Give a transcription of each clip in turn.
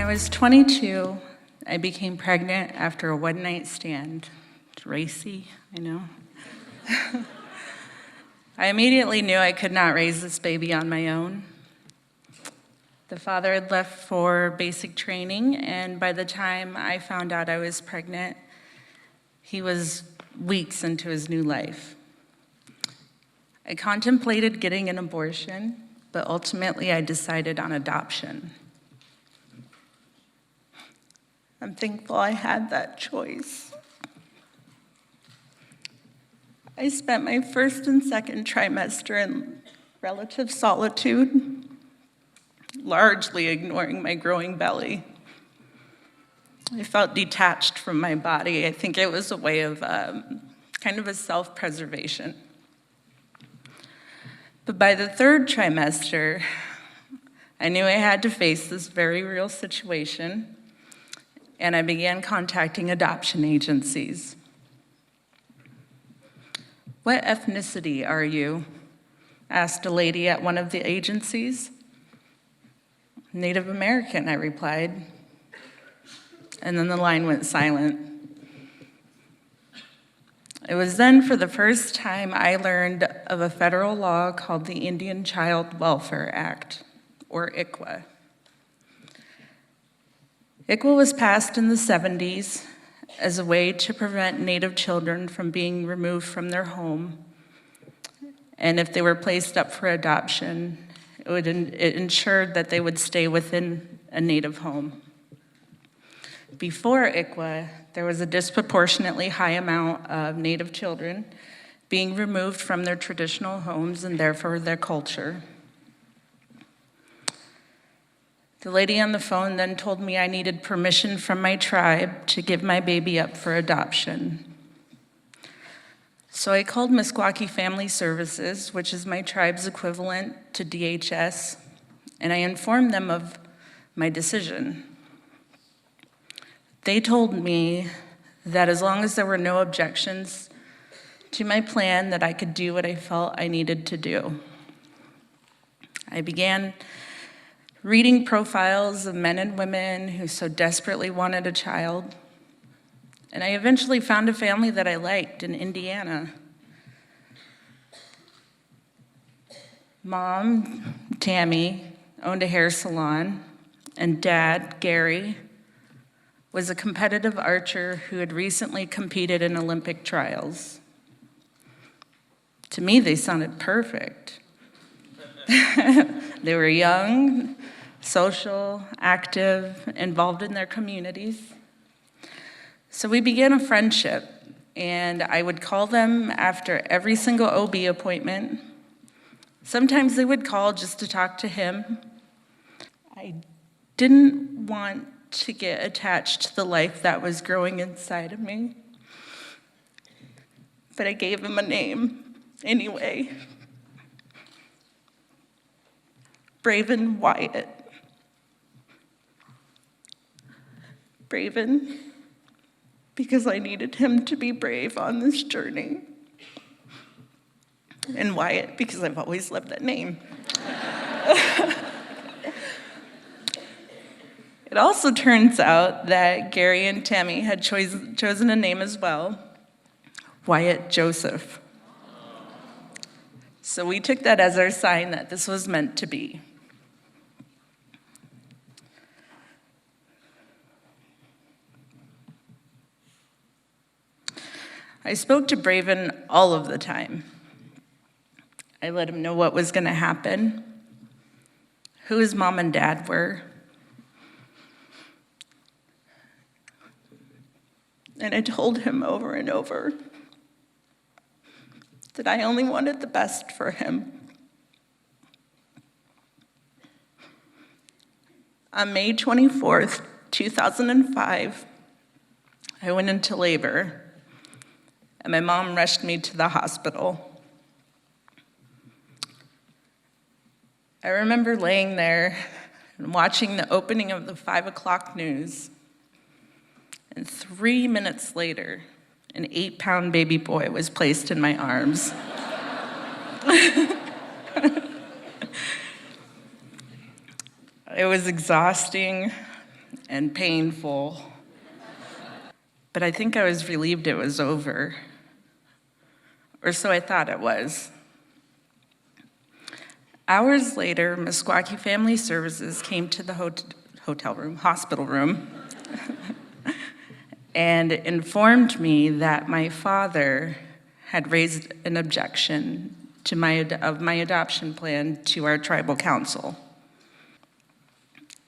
was 22, I became pregnant after a one-night stand. It's racy, I know. I immediately knew I could not raise this baby on my own. The father had left for basic training, and by the time I found out I was pregnant, he was weeks into his new life. I contemplated getting an abortion, but ultimately I decided on adoption. I'm thankful I had that choice. I spent my first and second trimester in relative solitude, largely ignoring my growing belly. I felt detached from my body. I think it was a way of kind of a self-preservation. But by the third trimester, I knew I had to face this very real situation, and I began contacting adoption agencies. "What ethnicity are you?" asked a lady at one of the agencies. "Native American," I replied. And then the line went silent. It was then for the first time I learned of a federal law called the Indian Child Welfare Act, or ICWA. ICWA was passed in the 70s as a way to prevent Native children from being removed from their home. And if they were placed up for adoption, it ensured that they would stay within a Native home. Before ICWA, there was a disproportionately high amount of Native children being removed from their traditional homes and therefore their culture. The lady on the phone then told me I needed permission from my tribe to give my baby up for adoption. So I called Meskwaki Family Services, which is my tribe's equivalent to DHS, and I informed them of my decision. They told me that as long as there were no objections to my plan, that I could do what I felt I needed to do. I began reading profiles of men and women who so desperately wanted a child, and I eventually found a family that I liked in Indiana. Mom, Tammy, owned a hair salon, and Dad, Gary, was a competitive archer who had recently competed in Olympic trials. To me, they sounded perfect. They were young, social, active, involved in their communities. So we began a friendship, and I would call them after every single OB appointment. Sometimes they would call just to talk to him. I didn't want to get attached to the life that was growing inside of me, but I gave him a name anyway. Braven Wyatt. Braven, because I needed him to be brave on this journey. And Wyatt, because I've always loved that name. It also turns out that Gary and Tammy had chosen a name as well, Wyatt Joseph. So we took that as our sign that this was meant to be. I spoke to Braven all of the time. I let him know what was going to happen, who his mom and dad were, and I told him over and over that I only wanted the best for him. On May 24th, 2005, I went into labor, and my mom rushed me to the hospital. I remember laying there and watching the opening of the 5 o'clock news. And 3 minutes later, an 8-pound baby boy was placed in my arms. It was exhausting. and painful. But I think I was relieved it was over. Or so I thought it was. Hours later, Meskwaki Family Services came to the hospital room, and informed me that my father had raised an objection to my adoption plan to our tribal council.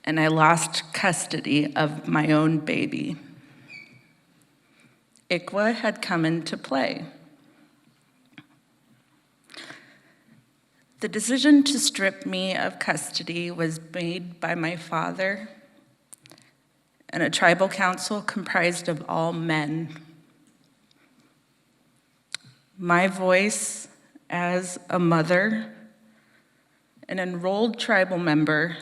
And I lost custody of my own baby. ICWA had come into play. The decision to strip me of custody was made by my father and a tribal council comprised of all men. My voice as a mother, an enrolled tribal member,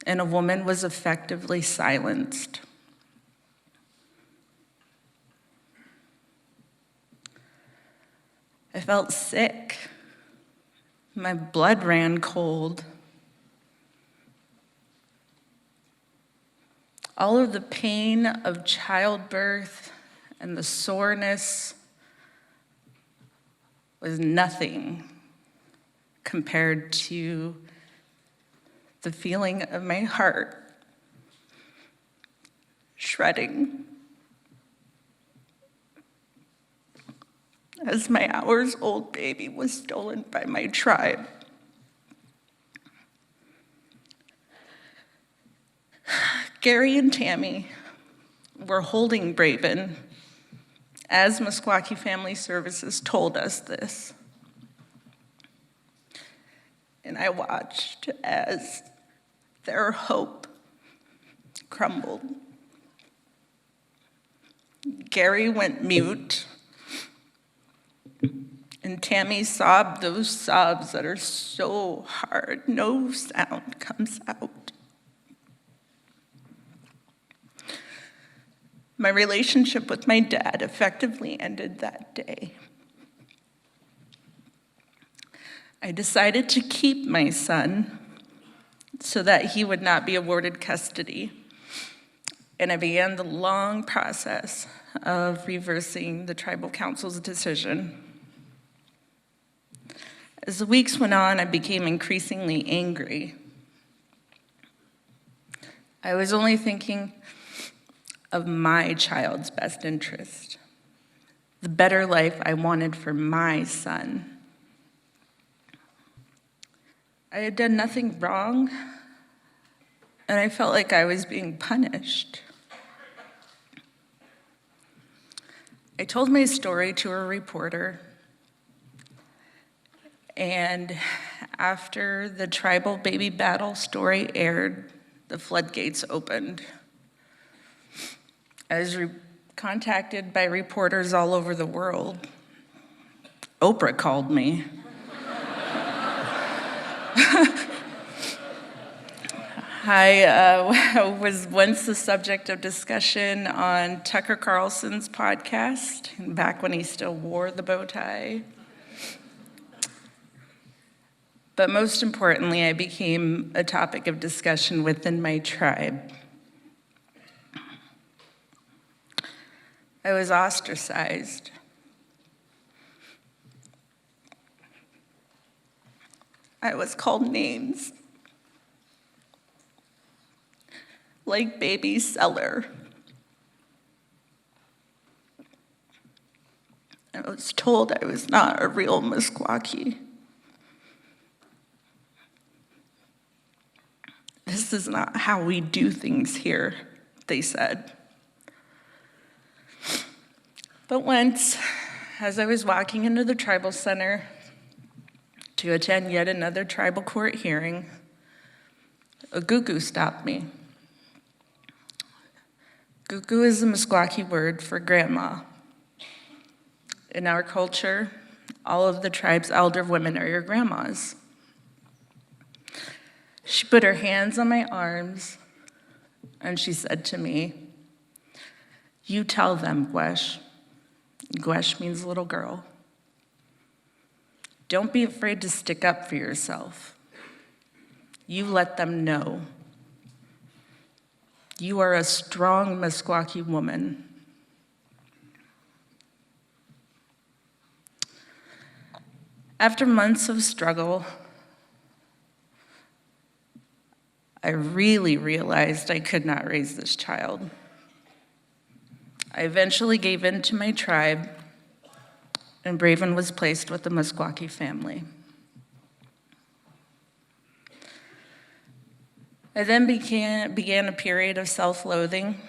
and a woman was effectively silenced. I felt sick. My blood ran cold. All of the pain of childbirth and the soreness was nothing compared to the feeling of my heart shredding as my hours-old baby was stolen by my tribe. Gary and Tammy were holding Braven as Meskwaki Family Services told us this. And I watched as their hope crumbled. Gary went mute, and Tammy sobbed those sobs that are so hard, no sound comes out. My relationship with my dad effectively ended that day. I decided to keep my son so that he would not be awarded custody, and I began the long process of reversing the tribal council's decision. As the weeks went on, I became increasingly angry. I was only thinking of my child's best interest, the better life I wanted for my son. I had done nothing wrong, and I felt like I was being punished. I told my story to a reporter, and after the tribal baby battle story aired, the floodgates opened. I was contacted by reporters all over the world. Oprah called me. I was once the subject of discussion on Tucker Carlson's podcast, back when he still wore the bow tie. But most importantly, I became a topic of discussion within my tribe. I was ostracized. I was called names like baby seller. I was told I was not a real Meskwaki. This is not how we do things here, they said. But once, as I was walking into the tribal center to attend yet another tribal court hearing, a gugu stopped me. Gugu is a Meskwaki word for grandma. In our culture, all of the tribe's elder women are your grandmas. She put her hands on my arms and she said to me, "You tell them, Gwesh." Gwesh means little girl. "Don't be afraid to stick up for yourself. You let them know." You are a strong Meskwaki woman. After months of struggle, I really realized I could not raise this child. I eventually gave in to my tribe, and Braven was placed with the Meskwaki family. I then began a period of self-loathing.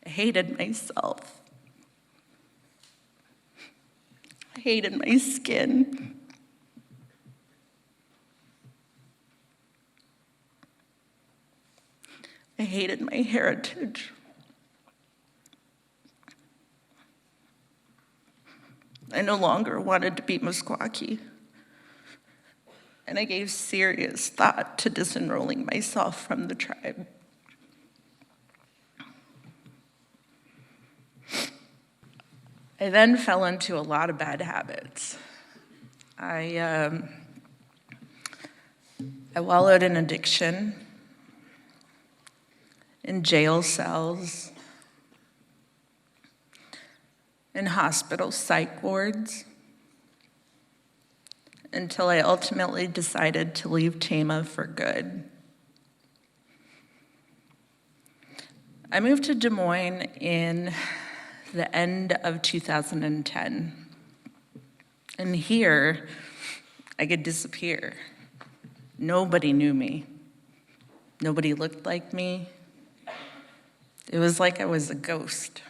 I hated myself. I hated my skin. I hated my heritage. I no longer wanted to be Meskwaki, and I gave serious thought to disenrolling myself from the tribe. I then fell into a lot of bad habits. I wallowed in addiction, in jail cells, in hospital psych wards, until I ultimately decided to leave Tama for good. I moved to Des Moines in the end of 2010. And here, I could disappear. Nobody knew me. Nobody looked like me. It was like I was a ghost.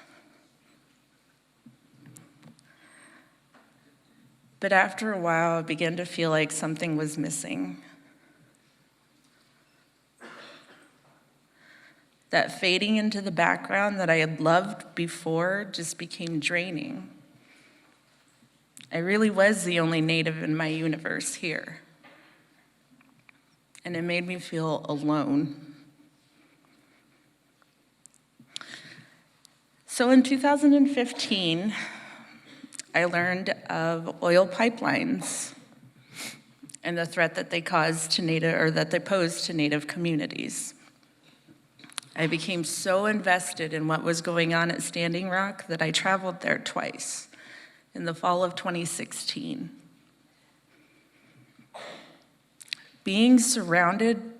But after a while, I began to feel like something was missing. That fading into the background that I had loved before just became draining. I really was the only Native in my universe here. And it made me feel alone. So in 2015, I learned of oil pipelines and the threat that they caused to that they posed to Native communities. I became so invested in what was going on at Standing Rock that I traveled there twice in the fall of 2016. Being surrounded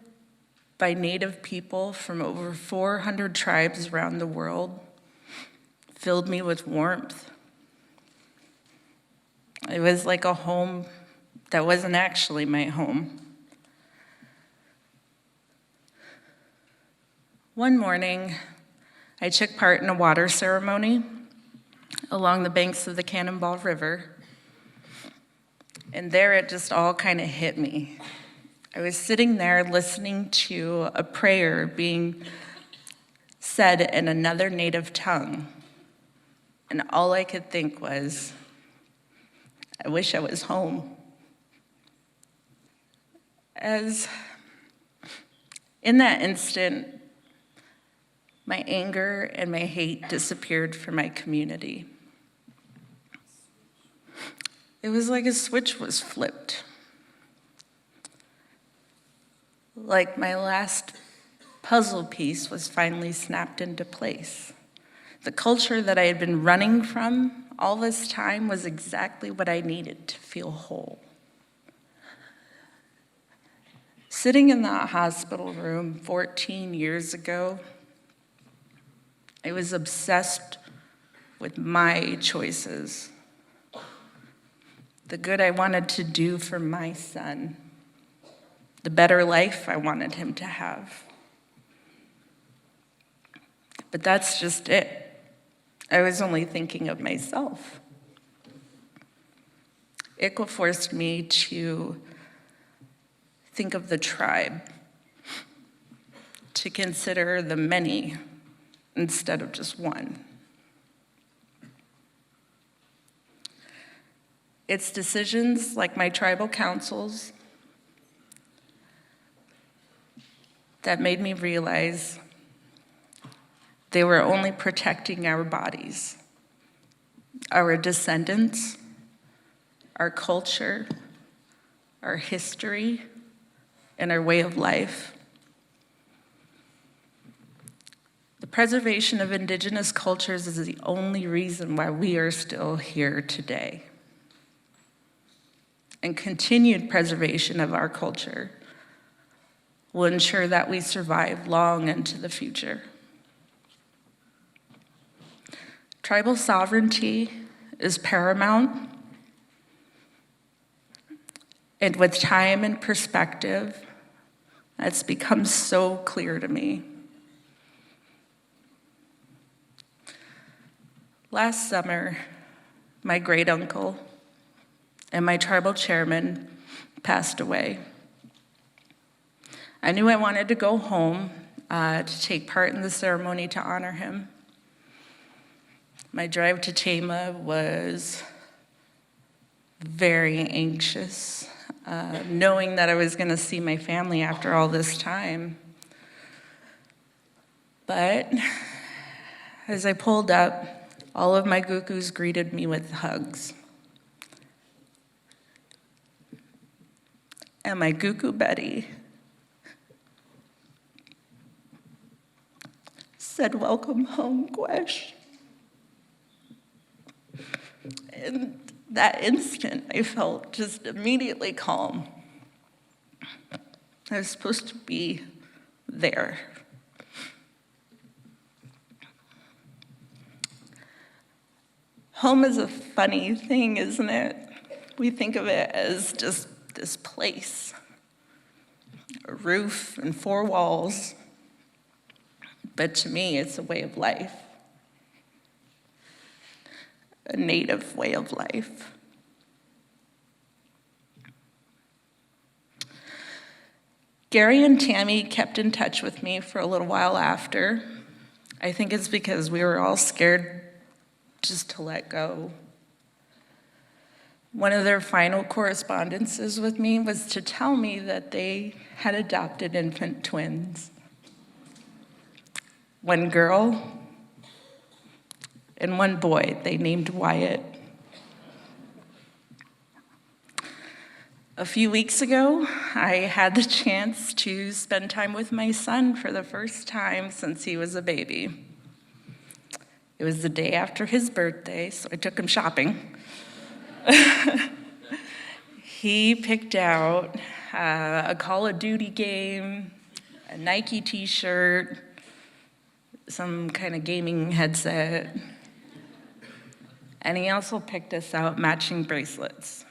by Native people from over 400 tribes around the world filled me with warmth. It was like a home that wasn't actually my home. One morning, I took part in a water ceremony along the banks of the Cannonball River, and there it just all kind of hit me. I was sitting there listening to a prayer being said in another Native tongue, and all I could think was, I wish I was home. As in that instant, my anger and my hate disappeared from my community. It was like a switch was flipped. Like my last puzzle piece was finally snapped into place. The culture that I had been running from all this time was exactly what I needed to feel whole. Sitting in that hospital room 14 years ago, I was obsessed with my choices, the good I wanted to do for my son, the better life I wanted him to have. But that's just it. I was only thinking of myself. ICWA forced me to think of the tribe, to consider the many instead of just one. It's decisions like my tribal councils that made me realize they were only protecting our bodies, our descendants, our culture, our history, and our way of life. The preservation of Indigenous cultures is the only reason why we are still here today. And continued preservation of our culture will ensure that we survive long into the future. Tribal sovereignty is paramount, and with time and perspective, that's become so clear to me. Last summer, my great uncle and my tribal chairman passed away. I knew I wanted to go home to take part in the ceremony to honor him. My drive to Tama was very anxious, knowing that I was going to see my family after all this time. But as I pulled up, all of my gukus greeted me with hugs. And my guku Betty said, "Welcome home, Gwesh." In that instant, I felt just immediately calm. I was supposed to be there. Home is a funny thing, isn't it? We think of it as just this place, a roof and four walls. But to me, it's a way of life, a native way of life. Gary and Tammy kept in touch with me for a little while after. I think it's because we were all scared just to let go. One of their final correspondences with me was to tell me that they had adopted infant twins. One girl and one boy they named Wyatt. A few weeks ago, I had the chance to spend time with my son for the first time since he was a baby. It was the day after his birthday, so I took him shopping. He picked out a Call of Duty game, a Nike t-shirt, some kind of gaming headset, and he also picked us out matching bracelets.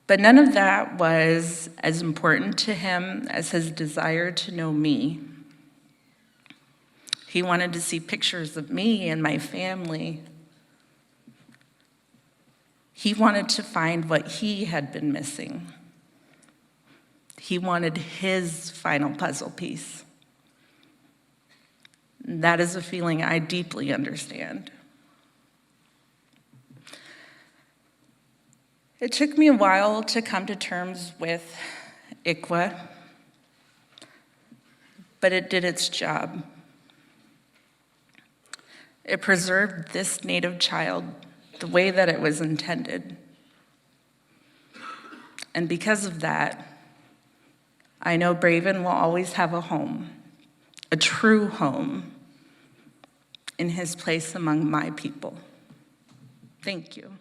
But none of that was as important to him as his desire to know me. He wanted to see pictures of me and my family. He wanted to find what he had been missing. He wanted his final puzzle piece. That is a feeling I deeply understand. It took me a while to come to terms with ICWA, but it did its job. It preserved this Native child the way that it was intended. And because of that, I know Braven will always have a home, a true home, in his place among my people. Thank you.